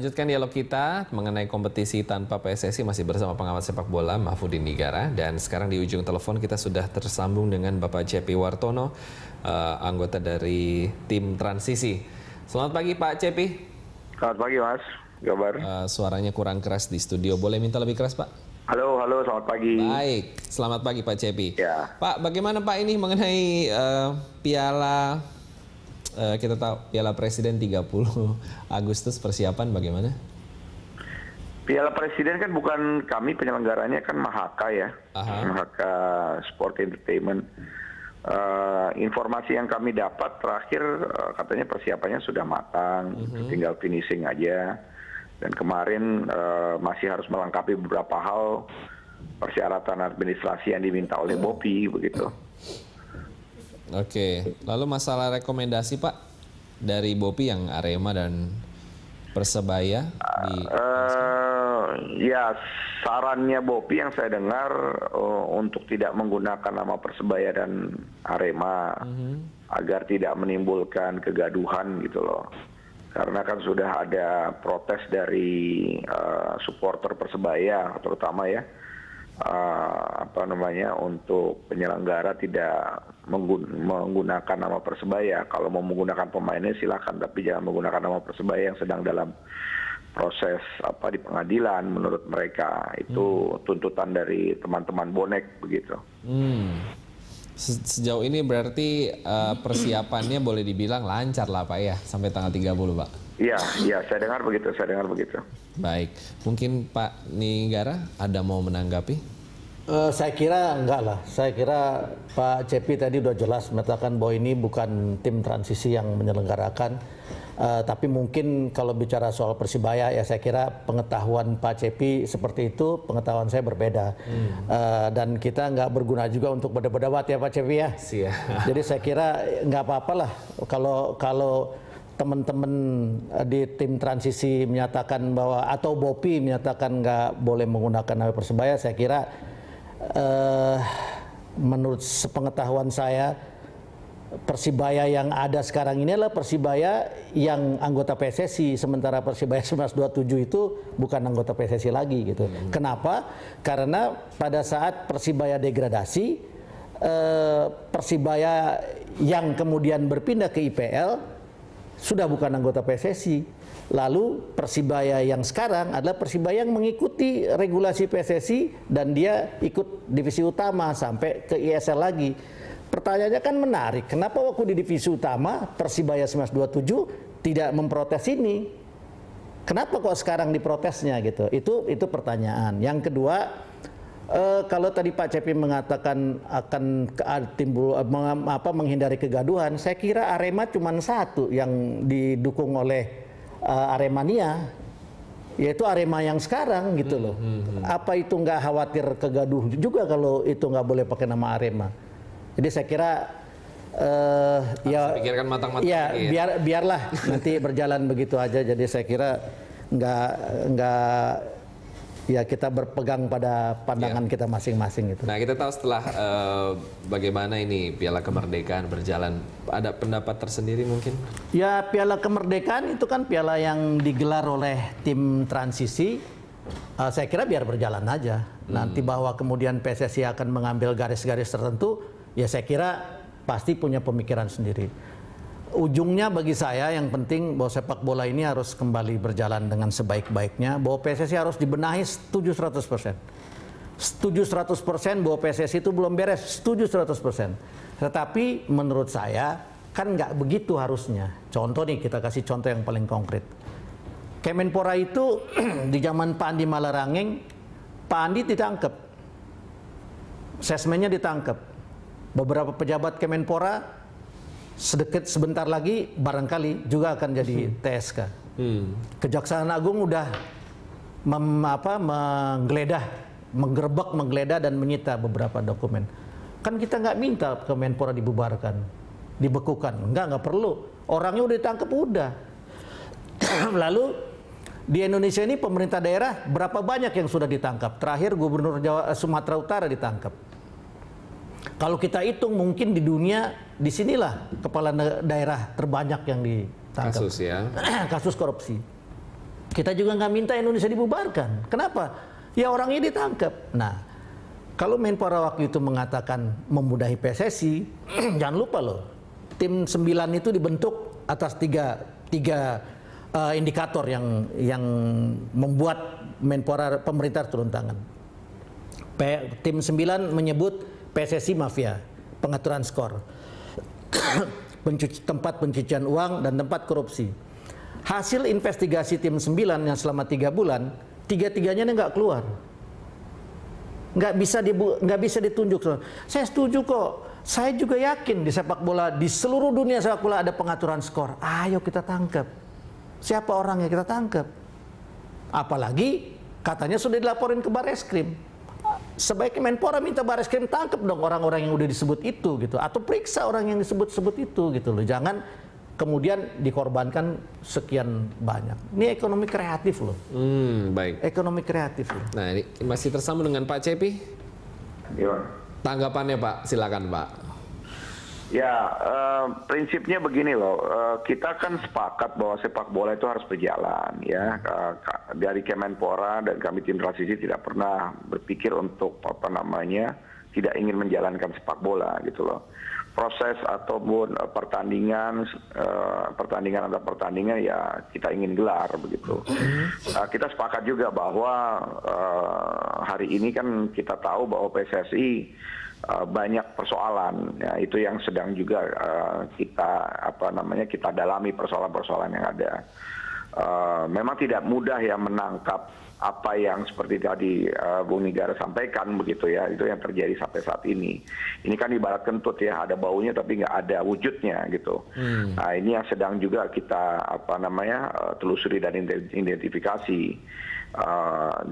Lanjutkan dialog kita mengenai kompetisi tanpa PSSI masih bersama pengamat sepak bola Mahfudin Nigara, dan sekarang di ujung telepon kita sudah tersambung dengan Bapak Cepi Wartono, anggota dari tim transisi. Selamat pagi Pak Cepi. Selamat pagi Mas, kabar? Suaranya kurang keras di studio, boleh minta lebih keras Pak? Halo, selamat pagi. Baik, selamat pagi Pak Cepi. Ya. Pak, bagaimana Pak ini mengenai piala, kita tahu Piala Presiden 30 Agustus, persiapan bagaimana? Piala Presiden kan bukan kami penyelenggaranya, kan Mahaka ya. Mahaka Sport Entertainment. Informasi yang kami dapat terakhir katanya persiapannya sudah matang, tinggal finishing aja. Dan kemarin masih harus melengkapi beberapa hal persyaratan administrasi yang diminta oleh BOPI begitu. Oke, lalu masalah rekomendasi Pak dari BOPI yang Arema dan Persebaya ya, sarannya BOPI yang saya dengar untuk tidak menggunakan nama Persebaya dan Arema agar tidak menimbulkan kegaduhan gitu loh. Karena kan sudah ada protes dari supporter Persebaya terutama ya, untuk penyelenggara tidak menggunakan nama Persebaya. Kalau mau menggunakan pemainnya silahkan, tapi jangan menggunakan nama Persebaya yang sedang dalam proses di pengadilan. Menurut mereka itu tuntutan dari teman-teman bonek begitu. Sejauh ini berarti persiapannya boleh dibilang lancar lah Pak ya, sampai tanggal 30 Pak? Iya, saya dengar begitu. Baik, mungkin Pak Nigara ada mau menanggapi? Saya kira enggak lah. Saya kira Pak Cepi tadi udah jelas mengatakan bahwa ini bukan tim transisi yang menyelenggarakan. Tapi mungkin kalau bicara soal Persibaya ya saya kira pengetahuan Pak Cepi seperti itu, pengetahuan saya berbeda. Dan kita nggak berguna juga untuk berdebat ya Pak Cepi ya. Siap. Jadi saya kira nggak apa-apa lah kalau teman-teman di tim transisi menyatakan bahwa, atau BOPI menyatakan nggak boleh menggunakan nama Persebaya, saya kira menurut sepengetahuan saya Persibaya yang ada sekarang ini adalah Persibaya yang anggota PSSI, sementara Persibaya 1927 itu bukan anggota PSSI lagi gitu. Kenapa? Karena pada saat Persibaya degradasi, Persibaya yang kemudian berpindah ke IPL sudah bukan anggota PSSI. Lalu Persibaya yang sekarang adalah Persibaya yang mengikuti regulasi PSSI dan dia ikut divisi utama sampai ke ISL lagi. Pertanyaannya kan menarik, kenapa waktu di divisi utama Persibaya 1927 tidak memprotes ini? Kenapa kok sekarang diprotesnya gitu? Itu pertanyaan. Yang kedua, kalau tadi Pak Cepi mengatakan akan timbul menghindari kegaduhan, saya kira Arema cuma satu yang didukung oleh Aremania, yaitu Arema yang sekarang gitu loh. Apa itu nggak khawatir kegaduh juga kalau itu nggak boleh pakai nama Arema? Jadi saya kira ya pikirkan matang-matang. Ya biarlah nanti berjalan begitu aja. Jadi saya kira nggak ya kita berpegang pada pandangan kita masing-masing gitu. Nah, kita tahu setelah bagaimana ini Piala Kemerdekaan berjalan, ada pendapat tersendiri mungkin? Ya, Piala Kemerdekaan itu kan piala yang digelar oleh tim transisi. Saya kira biar berjalan aja. Nanti bahwa kemudian PSSI akan mengambil garis-garis tertentu, ya saya kira pasti punya pemikiran sendiri. Ujungnya bagi saya yang penting bahwa sepak bola ini harus kembali berjalan dengan sebaik-baiknya, bahwa PSSI harus dibenahi setuju 100%. Setuju 100% bahwa PSSI itu belum beres, setuju 100%. Tetapi menurut saya kan nggak begitu harusnya. Contoh nih, kita kasih contoh yang paling konkret. Kemenpora itu di zaman Pak Andi Malarangeng, Pak Andi ditangkap, sesmennya ditangkap. Beberapa pejabat Kemenpora sebentar lagi barangkali juga akan jadi TSK. Kejaksaan Agung udah menggeledah dan menyita beberapa dokumen. Kan kita nggak minta Kemenpora dibubarkan, dibekukan, nggak perlu. Orangnya udah ditangkap udah. Lalu di Indonesia ini pemerintah daerah berapa banyak yang sudah ditangkap? Terakhir Gubernur Sumatera Utara ditangkap. Kalau kita hitung mungkin di dunia disinilah kepala daerah terbanyak yang ditangkap. Kasus ya. Kasus korupsi. Kita juga nggak minta Indonesia dibubarkan. Kenapa? Ya orangnya ditangkap. Nah, kalau Menpora waktu itu mengatakan memudahi PSSI, jangan lupa loh, tim 9 itu dibentuk atas tiga indikator yang membuat Menpora pemerintah turun tangan. Tim 9 menyebut PSSI mafia, pengaturan skor, tempat pencucian uang dan tempat korupsi. Hasil investigasi tim 9 yang selama 3 bulan, tiga-tiganya nggak keluar. Nggak bisa ditunjuk. Saya setuju kok. Saya juga yakin di sepak bola, di seluruh dunia sepak bola ada pengaturan skor. Ayo kita tangkap. Siapa orangnya kita tangkap. Apalagi katanya sudah dilaporin ke Barreskrim. Sebaiknya Menpora minta Barreskrim tangkap dong orang-orang yang udah disebut itu gitu, atau periksa orang yang disebut-sebut itu gitu loh. Jangan kemudian dikorbankan sekian banyak. Ini ekonomi kreatif loh. Baik. Ekonomi kreatif loh. Nah, ini masih tersambung dengan Pak Cepi. Iya. Tanggapannya Pak, silakan Pak. Ya, prinsipnya begini loh, kita kan sepakat bahwa sepak bola itu harus berjalan ya. Dari Kemenpora dan kami tim transisi tidak pernah berpikir untuk tidak ingin menjalankan sepak bola gitu loh. Proses ataupun pertandingan antar pertandingan ya kita ingin gelar begitu. Kita sepakat juga bahwa hari ini kan kita tahu bahwa PSSI banyak persoalan, ya itu yang sedang juga kita dalami persoalan-persoalan yang ada. Memang tidak mudah ya menangkap apa yang seperti tadi Bung Nigara sampaikan begitu ya, itu yang terjadi sampai saat ini. Ini kan ibarat kentut ya, ada baunya tapi nggak ada wujudnya gitu. Nah ini yang sedang juga kita telusuri dan identifikasi.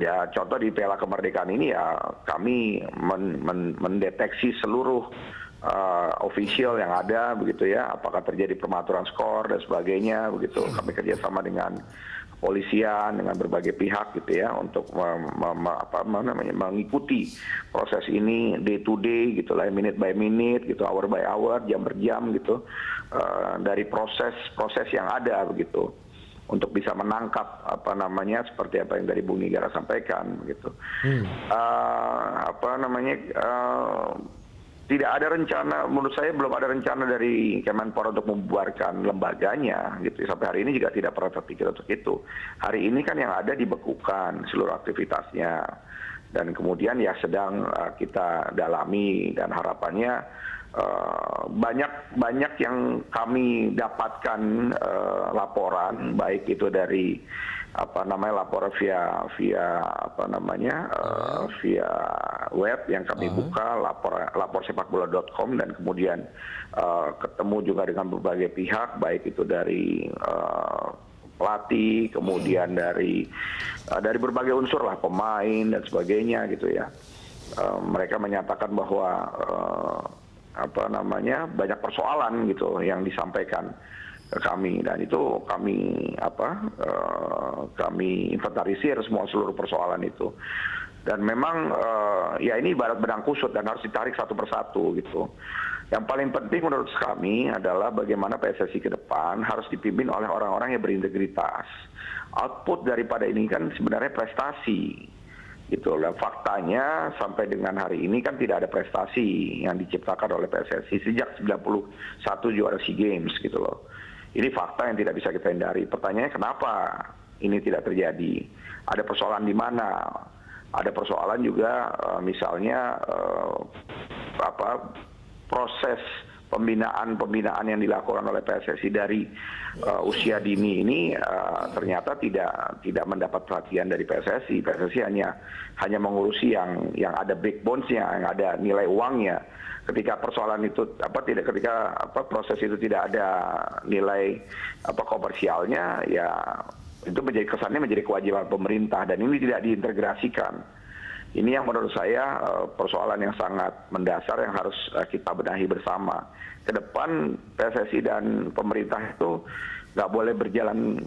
Ya contoh di Piala Kemerdekaan ini ya kami mendeteksi seluruh official yang ada begitu ya, apakah terjadi pengaturan skor dan sebagainya begitu. Kami kerjasama dengan kepolisian, dengan berbagai pihak gitu ya untuk mengikuti proses ini day to day gitu lah, minute by minute gitu, hour by hour, jam per jam gitu, dari proses yang ada begitu, untuk bisa menangkap seperti apa yang dari Bung Nigara sampaikan begitu. Tidak ada rencana, menurut saya belum ada rencana dari Kemenpora untuk membubarkan lembaganya gitu. Sampai hari ini juga tidak pernah terpikir untuk itu. Hari ini kan yang ada dibekukan seluruh aktivitasnya, dan kemudian ya sedang kita dalami, dan harapannya banyak yang kami dapatkan laporan, baik itu dari laporan via web yang kami buka, laporsepakbola.com, dan kemudian ketemu juga dengan berbagai pihak, baik itu dari pelatih, kemudian dari berbagai unsur lah, pemain dan sebagainya gitu ya. Mereka menyatakan bahwa banyak persoalan gitu yang disampaikan ke kami, dan itu kami inventarisir seluruh persoalan itu. Dan memang ya ini ibarat benang kusut dan harus ditarik satu persatu gitu. Yang paling penting menurut kami adalah bagaimana PSSI ke depan harus dipimpin oleh orang-orang yang berintegritas. Output daripada ini kan sebenarnya prestasi gitu. Dan faktanya sampai dengan hari ini kan tidak ada prestasi yang diciptakan oleh PSSI sejak 91 juara SEA Games gitu loh. Ini fakta yang tidak bisa kita hindari. Pertanyaannya kenapa ini tidak terjadi? Ada persoalan di mana? Ada persoalan juga misalnya proses pembinaan yang dilakukan oleh PSSI dari usia dini ini ternyata tidak mendapat perhatian dari PSSI. PSSI hanya mengurusi yang ada backbone-nya, yang ada nilai uangnya. Ketika persoalan itu proses itu tidak ada nilai komersialnya, ya itu kesannya menjadi kewajiban pemerintah, dan ini tidak diintegrasikan. Ini yang menurut saya persoalan yang sangat mendasar yang harus kita benahi bersama. Ke depan PSSI dan pemerintah itu nggak boleh berjalan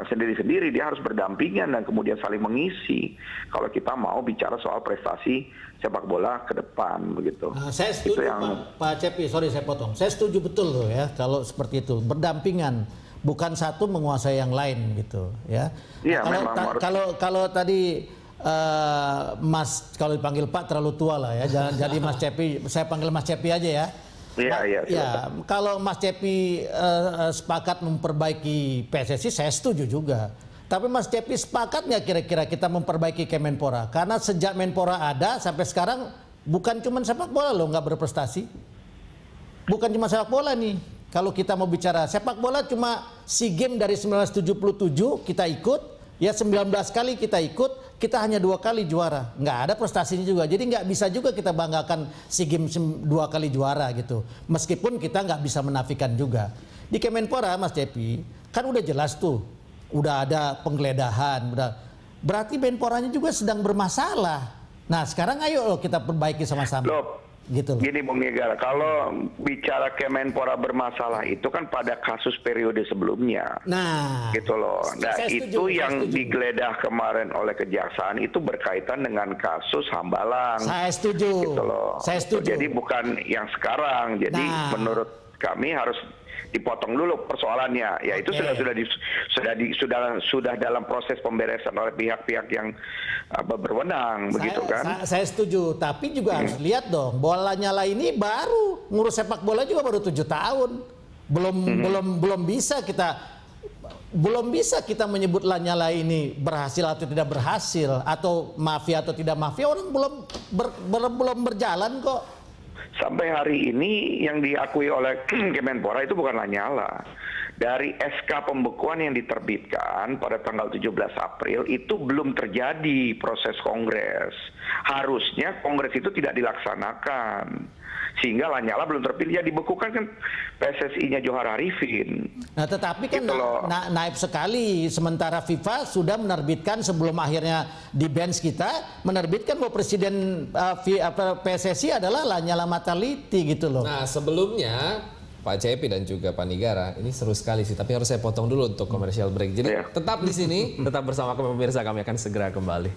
sendiri-sendiri, dia harus berdampingan dan kemudian saling mengisi kalau kita mau bicara soal prestasi sepak bola ke depan begitu. Nah, saya setuju Pak Cepi, sorry saya potong. Saya setuju betul loh ya kalau seperti itu, berdampingan, bukan satu menguasai yang lain gitu ya. Iya, kalau tadi Mas, kalau dipanggil Pak terlalu tua lah ya, jangan jadi Mas Cepi, saya panggil Mas Cepi aja ya. Iya. Kalau Mas Cepi sepakat memperbaiki PSSI, saya setuju juga. Tapi Mas Cepi sepakat nggak kira-kira kita memperbaiki Kemenpora? Karena sejak Menpora ada sampai sekarang bukan cuma sepak bola loh nggak berprestasi. Bukan cuma sepak bola nih. Kalau kita mau bicara sepak bola cuma SEA Games dari 1977 kita ikut, ya 19 kali kita ikut, kita hanya 2 kali juara. Nggak ada prestasinya juga. Jadi nggak bisa juga kita banggakan SEA Games 2 kali juara gitu. Meskipun kita nggak bisa menafikan juga. Di Kemenpora Mas Cepi, kan udah jelas tuh. Udah ada penggeledahan. Berarti Menporanya juga sedang bermasalah. Nah sekarang ayo loh kita perbaiki sama-sama. Gitu loh. Gini Bung Nigara, kalau bicara Kemenpora bermasalah itu kan pada kasus periode sebelumnya. Nah, gitu loh. Nah, itu yang digeledah kemarin oleh kejaksaan itu berkaitan dengan kasus Hambalang. Saya setuju. Gitu loh. Saya setuju. Jadi bukan yang sekarang. Jadi menurut kami harus dipotong dulu persoalannya. Ya itu sudah dalam proses pemberesan oleh pihak-pihak yang berwenang begitu kan. Saya setuju, tapi juga harus lihat dong, Bola Nyala ini baru ngurus sepak bola juga baru 7 tahun. Belum bisa kita menyebut Lanyala ini berhasil atau tidak berhasil, atau mafia atau tidak mafia, orang belum berjalan kok. Sampai hari ini yang diakui oleh Kemenpora itu bukan Lanyala. Dari SK pembekuan yang diterbitkan pada tanggal 17 April itu belum terjadi proses kongres. Harusnya kongres itu tidak dilaksanakan. Sehingga Lanyala belum terpilih. Ya dibekukan kan PSSI-nya Johar Arifin. Nah tetapi kan naib sekali. Sementara FIFA sudah menerbitkan sebelum akhirnya di bench kita, menerbitkan bahwa presiden PSSI adalah Lanyala Mataliti gitu loh. Nah sebelumnya Pak Cepi dan juga Pak Nigara, ini seru sekali sih, tapi harus saya potong dulu untuk commercial break. Jadi tetap di sini, tetap bersama kami pemirsa, kami akan segera kembali.